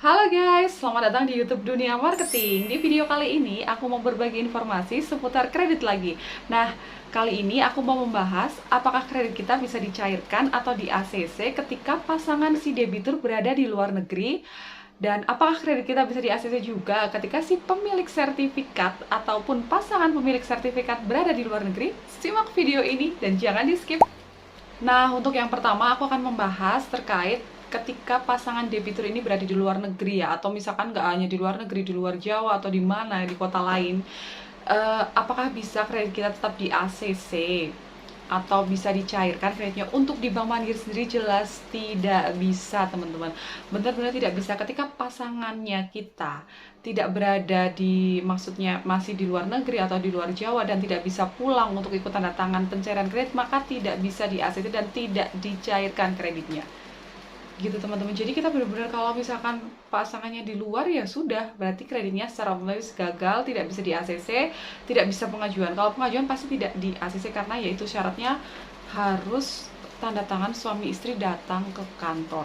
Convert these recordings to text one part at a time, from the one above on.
Halo guys, selamat datang di YouTube Dunia Marketing. Di video kali ini aku mau berbagi informasi seputar kredit lagi. Nah, kali ini aku mau membahas apakah kredit kita bisa dicairkan atau di ACC ketika pasangan si debitur berada di luar negeri, dan apakah kredit kita bisa di ACC juga ketika si pemilik sertifikat ataupun pasangan pemilik sertifikat berada di luar negeri. Simak video ini dan jangan di skip. Nah, untuk yang pertama aku akan membahas terkait ketika pasangan debitur ini berada di luar negeri ya, atau misalkan nggak hanya di luar negeri, di luar Jawa atau di mana, di kota lain. Apakah bisa kredit kita tetap di ACC atau bisa dicairkan kreditnya? Untuk di Bank Mandiri sendiri jelas tidak bisa, teman-teman. Benar-benar tidak bisa ketika pasangannya kita tidak berada di, maksudnya masih di luar negeri atau di luar Jawa dan tidak bisa pulang untuk ikut tanda tangan pencairan kredit, maka tidak bisa di ACC dan tidak dicairkan kreditnya gitu, teman-teman. Jadi kita benar-benar kalau misalkan pasangannya di luar, ya sudah, berarti kreditnya secara otomatis gagal, tidak bisa di ACC, tidak bisa pengajuan. Kalau pengajuan pasti tidak di ACC karena yaitu syaratnya harus tanda tangan suami istri datang ke kantor.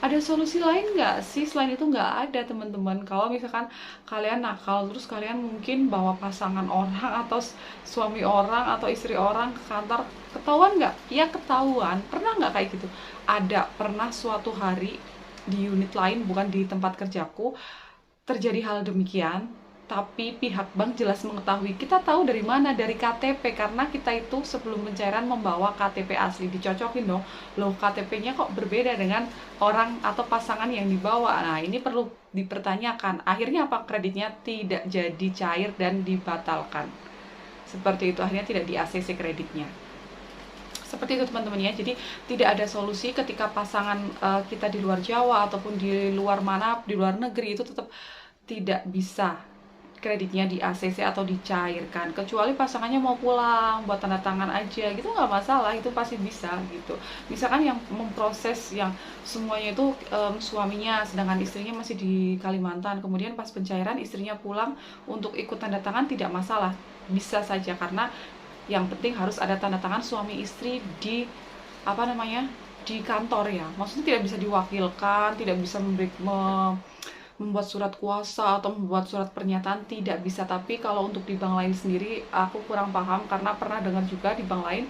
Ada solusi lain nggak sih? Selain itu nggak ada, teman-teman. Kalau misalkan kalian nakal, terus kalian mungkin bawa pasangan orang atau suami orang atau istri orang ke kantor, ketahuan nggak? Ya ketahuan. Pernah nggak kayak gitu? Ada, pernah suatu hari di unit lain, bukan di tempat kerjaku, terjadi hal demikian. Tapi pihak bank jelas mengetahui. Kita tahu dari mana? Dari KTP, karena kita itu sebelum pencairan membawa KTP asli. Dicocokin dong, loh KTP-nya kok berbeda dengan orang atau pasangan yang dibawa. Nah, ini perlu dipertanyakan. Akhirnya apa? Kreditnya tidak jadi cair dan dibatalkan. Seperti itu, akhirnya tidak di ACC kreditnya. Seperti itu, teman-teman ya. Jadi tidak ada solusi ketika pasangan kita di luar Jawa ataupun di luar mana, di luar negeri, itu tetap tidak bisa kreditnya di ACC atau dicairkan, kecuali pasangannya mau pulang buat tanda tangan aja gitu, nggak masalah, itu pasti bisa gitu. Misalkan yang memproses yang semuanya itu suaminya, sedangkan istrinya masih di Kalimantan, kemudian pas pencairan istrinya pulang untuk ikut tanda tangan, tidak masalah, bisa saja, karena yang penting harus ada tanda tangan suami istri di di kantor ya. Maksudnya tidak bisa diwakilkan, tidak bisa membuat surat kuasa atau membuat surat pernyataan, tidak bisa. Tapi kalau untuk di bank lain sendiri aku kurang paham, karena pernah dengar juga di bank lain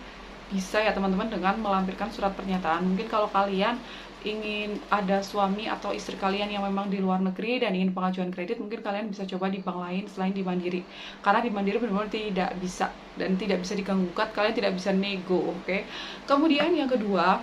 bisa ya teman-teman, dengan melampirkan surat pernyataan. Mungkin kalau kalian ingin ada suami atau istri kalian yang memang di luar negeri dan ingin pengajuan kredit, mungkin kalian bisa coba di bank lain selain di Mandiri, karena di Mandiri benar-benar tidak bisa dan tidak bisa diganggu gugat, kalian tidak bisa nego, oke? Kemudian yang kedua,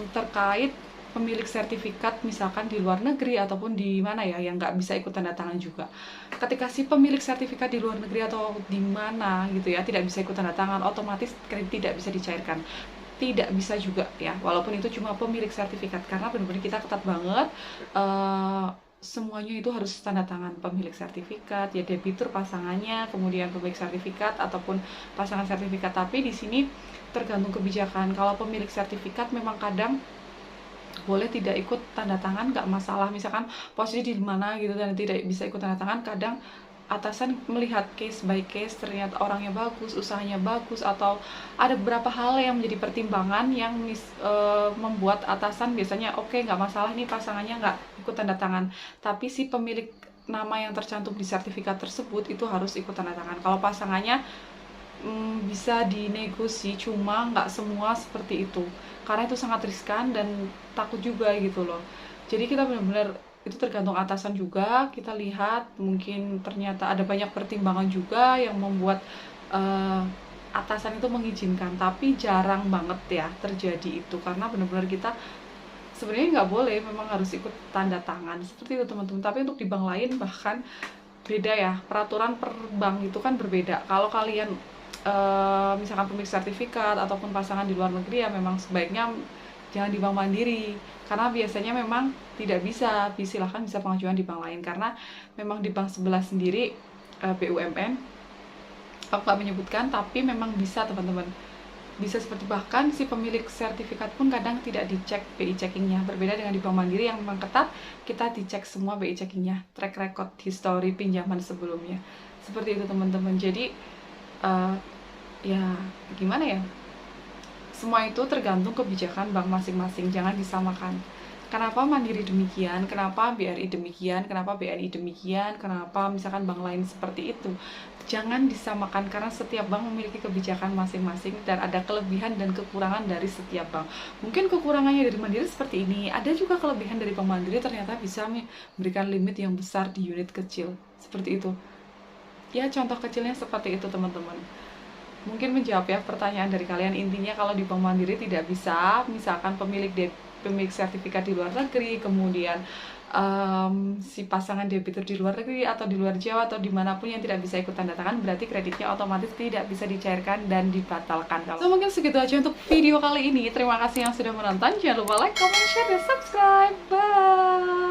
terkait pemilik sertifikat misalkan di luar negeri ataupun di mana ya, yang nggak bisa ikut tanda tangan juga. Ketika si pemilik sertifikat di luar negeri atau di mana gitu ya tidak bisa ikut tanda tangan, otomatis kredit tidak bisa dicairkan. Tidak bisa juga ya, walaupun itu cuma pemilik sertifikat, karena benar-benar kita ketat banget, semuanya itu harus tanda tangan pemilik sertifikat ya, debitur pasangannya, kemudian pemilik sertifikat ataupun pasangan sertifikat. Tapi di sini tergantung kebijakan. Kalau pemilik sertifikat memang kadang boleh tidak ikut tanda tangan, nggak masalah, misalkan posisi di mana gitu dan tidak bisa ikut tanda tangan. Kadang atasan melihat case by case, ternyata orangnya bagus, usahanya bagus, atau ada beberapa hal yang menjadi pertimbangan yang membuat atasan biasanya oke, nggak masalah nih pasangannya nggak ikut tanda tangan, tapi si pemilik nama yang tercantum di sertifikat tersebut itu harus ikut tanda tangan. Kalau pasangannya bisa dinegosi, cuma nggak semua seperti itu, karena itu sangat riskan dan takut juga gitu loh. Jadi kita benar-benar, itu tergantung atasan juga. Kita lihat mungkin ternyata ada banyak pertimbangan juga yang membuat atasan itu mengizinkan, tapi jarang banget ya terjadi itu, karena benar-benar kita sebenarnya nggak boleh, memang harus ikut tanda tangan seperti itu, teman-teman. Tapi untuk di bank lain bahkan beda ya, peraturan per bank itu kan berbeda. Kalau kalian misalkan pemilik sertifikat ataupun pasangan di luar negeri, ya memang sebaiknya jangan di Bank Mandiri, karena biasanya memang tidak bisa. Silahkan bisa pengajuan di bank lain, karena memang di bank sebelah sendiri BUMN, aku nggak menyebutkan, tapi memang bisa, teman-teman, bisa seperti, bahkan si pemilik sertifikat pun kadang tidak dicek BI checkingnya, berbeda dengan di Bank Mandiri yang memang ketat, kita dicek semua BI checkingnya, track record history pinjaman sebelumnya, seperti itu, teman-teman. Jadi ya gimana ya, semua itu tergantung kebijakan bank masing-masing, jangan disamakan. Kenapa Mandiri demikian, kenapa BRI demikian, kenapa BNI demikian, kenapa misalkan bank lain seperti itu. Jangan disamakan karena setiap bank memiliki kebijakan masing-masing dan ada kelebihan dan kekurangan dari setiap bank. Mungkin kekurangannya dari Mandiri seperti ini, ada juga kelebihan dari Bank Mandiri ternyata bisa memberikan limit yang besar di unit kecil. Seperti itu. Ya, contoh kecilnya seperti itu, teman-teman. Mungkin menjawab ya pertanyaan dari kalian. Intinya kalau di Bank Mandiri tidak bisa, misalkan pemilik sertifikat di luar negeri, kemudian si pasangan debitur di luar negeri atau di luar Jawa atau dimanapun yang tidak bisa ikut tanda tangan, berarti kreditnya otomatis tidak bisa dicairkan dan dibatalkan. So mungkin segitu aja untuk video kali ini. Terima kasih yang sudah menonton. Jangan lupa like, comment, share, dan subscribe. Bye.